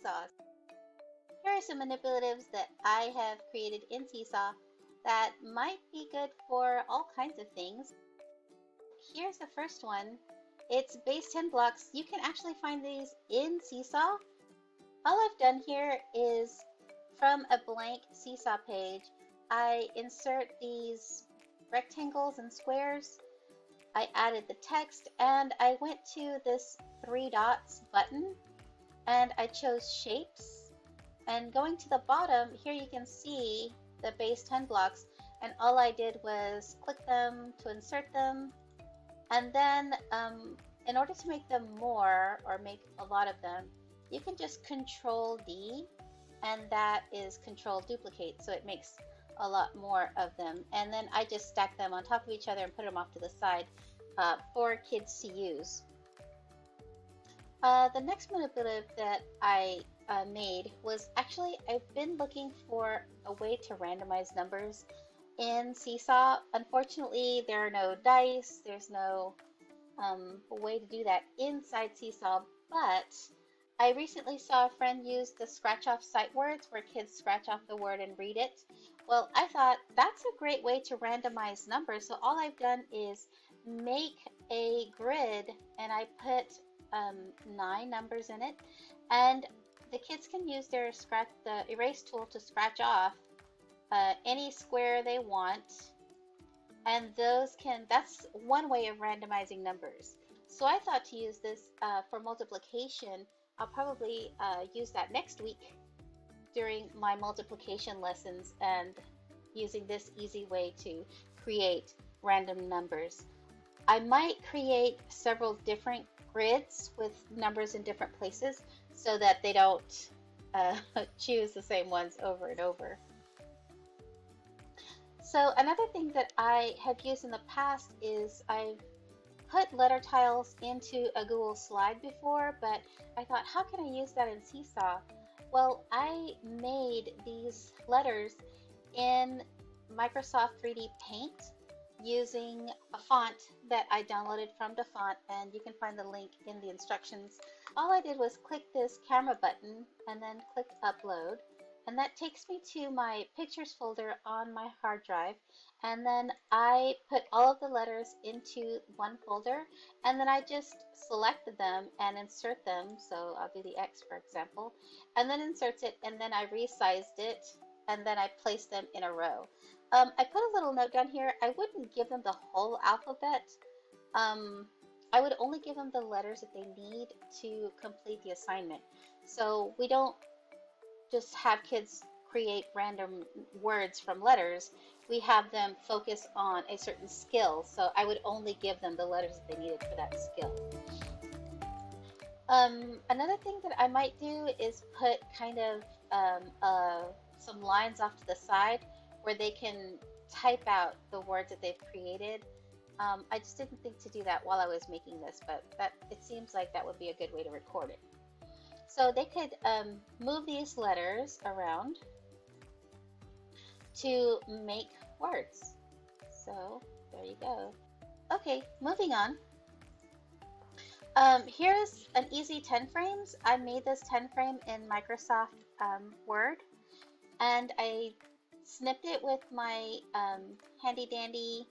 SeeSaw. Here are some manipulatives that I have created in SeeSaw that might be good for all kinds of things. Here's the first one. It's base 10 blocks. You can actually find these in SeeSaw. All I've done here is from a blank SeeSaw page, I insert these rectangles and squares. I added the text and I went to this 3 dots button and I chose shapes. And going to the bottom, here you can see the base 10 blocks, and all I did was click them to insert them. And then in order to make them more, or make a lot of them, you can just Control D, and that is Control Duplicate, so it makes a lot more of them. And then I just stack them on top of each other and put them off to the side for kids to use. The next manipulative that I made was actually, I've been looking for a way to randomize numbers in SeeSaw. Unfortunately, there are no dice, there's no way to do that inside SeeSaw, but I recently saw a friend use the scratch off sight words where kids scratch off the word and read it. Well, I thought that's a great way to randomize numbers, so all I've done is make a grid and I put 9 numbers in it, and the kids can use their the erase tool to scratch off any square they want, and that's one way of randomizing numbers. So I thought to use this for multiplication. I'll probably use that next week during my multiplication lessons, and using this easy way to create random numbers. I might create several different grids with numbers in different places so that they don't choose the same ones over and over. So another thing that I have used in the past is I've put letter tiles into a Google slide before, but I thought, how can I use that in SeeSaw? Well, I made these letters in Microsoft 3D Paint using a font that I downloaded from the font, and you can find the link in the instructions. All I did was click this camera button and then click upload, and that takes me to my pictures folder on my hard drive, and then I put all of the letters into one folder, and then I just selected them and insert them. So I'll do the X, for example, and then inserts it, and then I resized it, and then I placed them in a row. I put a little note down here. I wouldn't give them the whole alphabet. I would only give them the letters that they need to complete the assignment. So we don't just have kids create random words from letters. We have them focus on a certain skill. So I would only give them the letters that they needed for that skill. Another thing that I might do is put kind of some lines off to the side where they can type out the words that they've created. I just didn't think to do that while I was making this, but it seems like that would be a good way to record it. So they could move these letters around to make words. So there you go. Okay, moving on. Here's an easy 10 frames. I made this 10 frame in Microsoft Word, and I snipped it with my handy dandy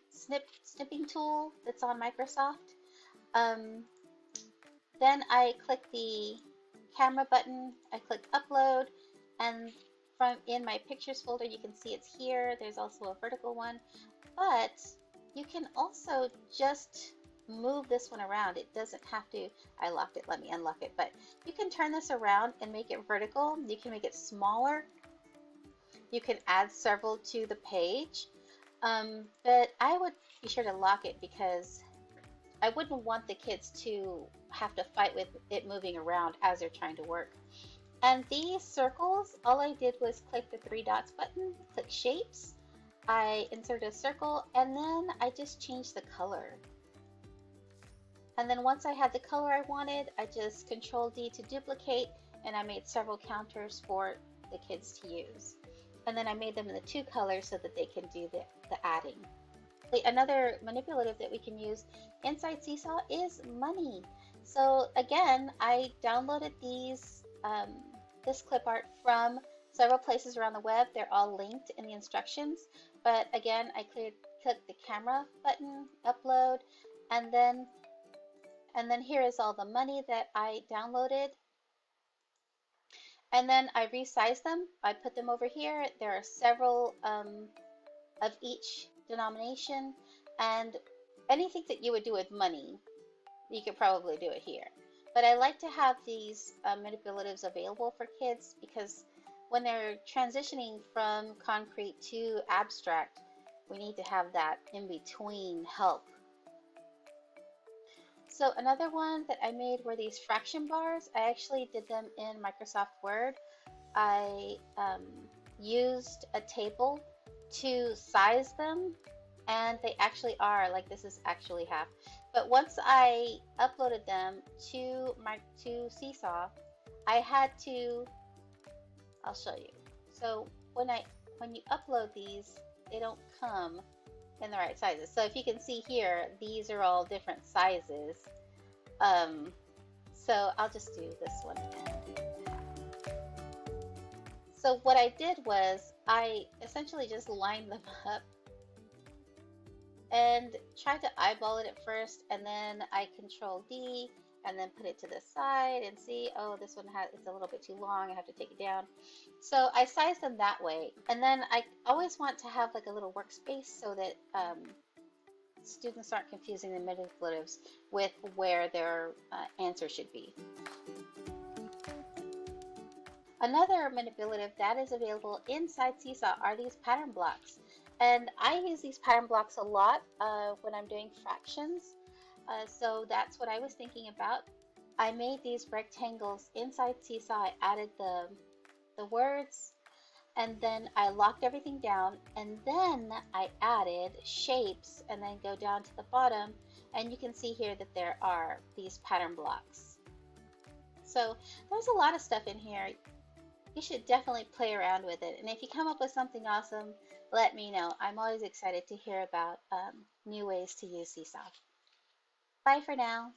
snipping tool that's on Microsoft. Then I click the camera button, I click upload, and from in my pictures folder you can see it's here. There's also a vertical one, but you can also just move this one around. It doesn't have to, I locked it, let me unlock it, but you can turn this around and make it vertical. You can make it smaller. You can add several to the page, but I would be sure to lock it because I wouldn't want the kids to have to fight with it moving around as they're trying to work. And these circles, all I did was click the 3 dots button, click shapes, I inserted a circle, and then I just changed the color. And then once I had the color I wanted, I just Control D to duplicate, and I made several counters for the kids to use. And then I made them in the 2 colors so that they can do the adding. Another manipulative that we can use inside SeeSaw is money. So again, I downloaded this clip art from several places around the web. They're all linked in the instructions. But again, I click the camera button, upload, and then here is all the money that I downloaded. And then I resize them. I put them over here. There are several of each denomination, and anything that you would do with money, you could probably do it here. But I like to have these manipulatives available for kids because when they're transitioning from concrete to abstract, we need to have that in between help. So another one that I made were these fraction bars. I actually did them in Microsoft Word. I used a table to size them, and they actually are, like, this is actually half. But once I uploaded them to SeeSaw, I had to, I'll show you. So when you upload these, they don't come in the right sizes. So if you can see here, these are all different sizes. So I'll just do this one again. So what I did was I essentially just lined them up and tried to eyeball it at first, and then I Control D and then put it to the side and see, oh, this one it's a little bit too long, I have to take it down. So I sized them that way, and then I always want to have like a little workspace so that students aren't confusing the manipulatives with where their answer should be. Another manipulative that is available inside SeeSaw are these pattern blocks. And I use these pattern blocks a lot when I'm doing fractions. So that's what I was thinking about. I made these rectangles inside SeeSaw. I added the words, and then I locked everything down, and then I added shapes, and then go down to the bottom, and you can see here that there are these pattern blocks. So there's a lot of stuff in here. You should definitely play around with it. And if you come up with something awesome, let me know. I'm always excited to hear about new ways to use SeeSaw. Bye for now.